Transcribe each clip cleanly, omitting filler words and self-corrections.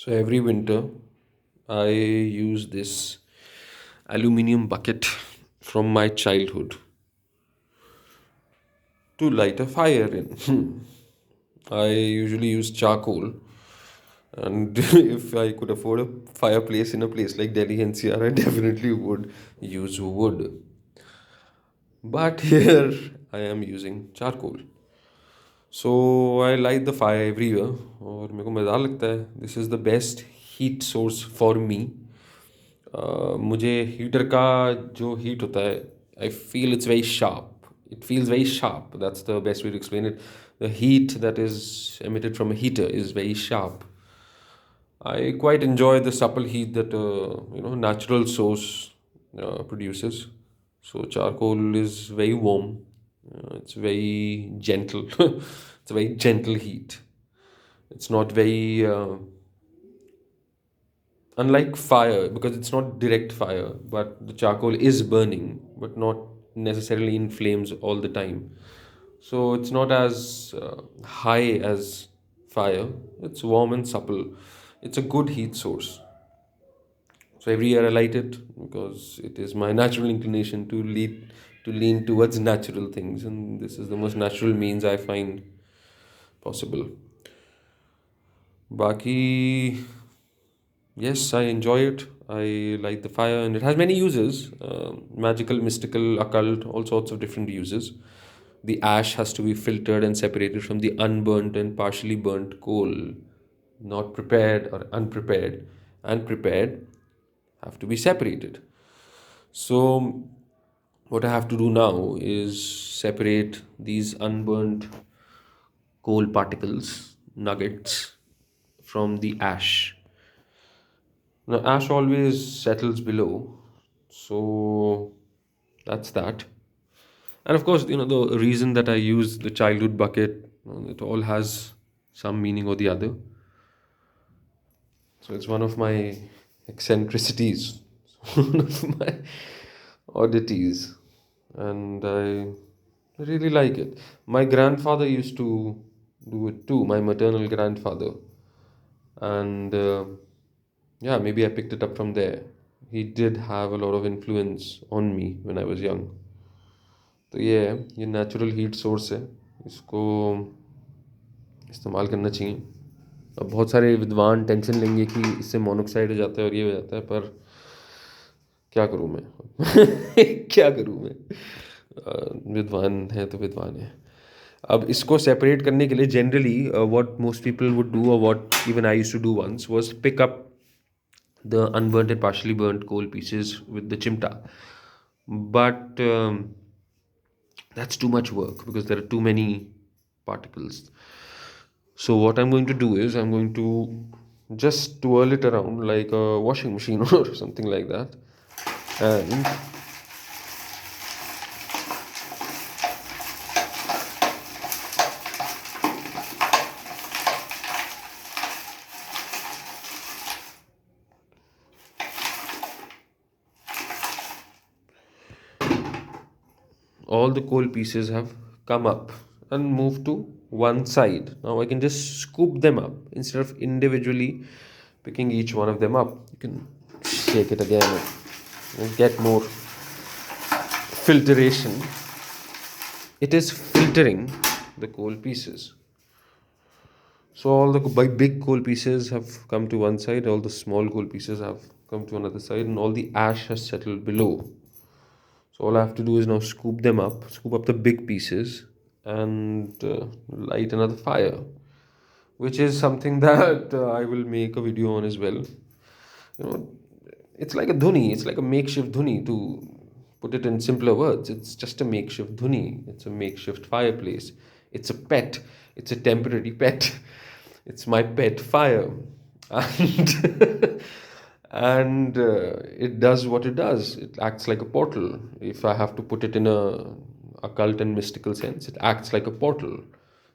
So every winter, I use this aluminium bucket from my childhood to light a fire in. I usually use charcoal, and if I could afford a fireplace in a place like Delhi NCR, I definitely would use wood. But here I am using charcoal. So I light the fire every year और मेरे को मज़ा लगता है. This is the best heat source for me. मुझे heater का जो heat होता है, I feel it's very sharp. It feels very sharp. That's the best way to explain it. The heat that is emitted from a heater is very sharp. I quite enjoy the supple heat that natural source produces. So charcoal is very warm. It's very gentle. It's a very gentle heat. It's not very unlike fire because it's not direct fire, but the charcoal is burning, but not necessarily in flames all the time. So it's not as high as fire. It's warm and supple. It's a good heat source. So every year I light it because it is my natural inclination to lean towards natural things, and this is the most natural means I find possible. Baki, yes, I enjoy it. I light the fire, and it has many uses: magical, mystical, occult, all sorts of different uses. The ash has to be filtered and separated from the unburnt and partially burnt coal, not prepared or unprepared, and prepared have to be separated. So, what I have to do now is separate these unburnt coal particles, nuggets, from the ash. Now, ash always settles below, so that's that. And of course, the reason that I use the childhood bucket, it all has some meaning or the other. So it's one of my eccentricities, one of my oddities, and I really like it. My grandfather used to do it too, my maternal grandfather, and yeah, maybe I picked it up from there. He did have a lot of influence on me when I was young. तो ये natural heat source है. इसको इस्तेमाल करना चाहिए. अब बहुत सारे विद्वान टेंशन लेंगे कि इससे मोनोक्साइड हो जाता है और ये हो जाता है, पर क्या करूँ मैं. क्या करूँ मैं. विद्वान है तो विद्वान है. अब इसको सेपरेट करने के लिए generally what most people would do, और what even I used to do once, was pick up the unburnt and partially burnt coal pieces with the chimta. But that's too much work because there are too many particles. So, what I'm going to do is I'm going to just twirl it around like a washing machine or something like that. And all the coal pieces have come up and moved to one side. Now I can just scoop them up instead of individually picking each one of them up. You can shake it again and get more filtration. It is filtering the coal pieces. So all the big coal pieces have come to one side, all the small coal pieces have come to another side, and all the ash has settled below. So all I have to do is now scoop up the big pieces, and light another fire, which is something that I will make a video on as well. You know, it's like a dhuni. It's like a makeshift dhuni. To put it in simpler words, it's just a makeshift dhuni. It's a makeshift fireplace. It's a pet. It's a temporary pet. It's my pet fire, and and it does what it does. It acts like a portal. If I have to put it in a occult and mystical sense, it acts like a portal.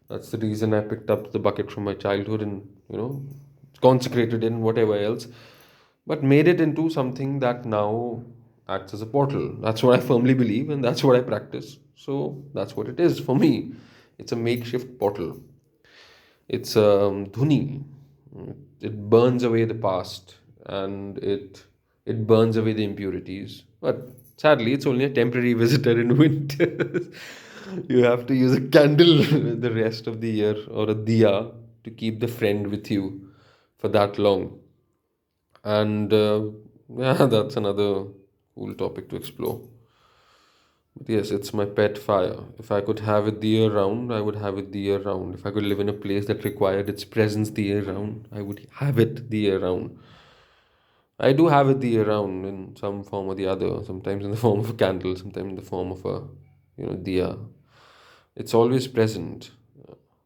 That's the reason I picked up the bucket from my childhood and consecrated it and whatever else, but made it into something that now acts as a portal. That's what I firmly believe, and that's what I practice. So that's what it is for me. It's a makeshift portal. It's dhuni. it burns away the past, and it burns away the impurities. But sadly, it's only a temporary visitor in winter. You have to use a candle the rest of the year, or a diya, to keep the friend with you for that long. And yeah, that's another cool topic to explore. But yes, it's my pet fire. If I could have it the year round, I would have it the year round. If I could live in a place that required its presence the year round, I would have it the year round. I do have it the year round in some form or the other, sometimes in the form of a candle, sometimes in the form of a, diya. It's always present,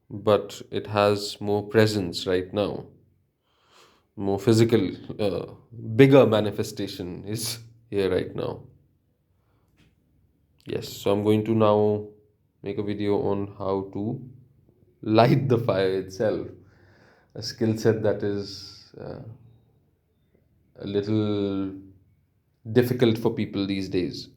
but it has more presence right now. More physical, bigger manifestation is here right now. Yes, so I'm going to now make a video on how to light the fire itself, a skill set that is a little difficult for people these days.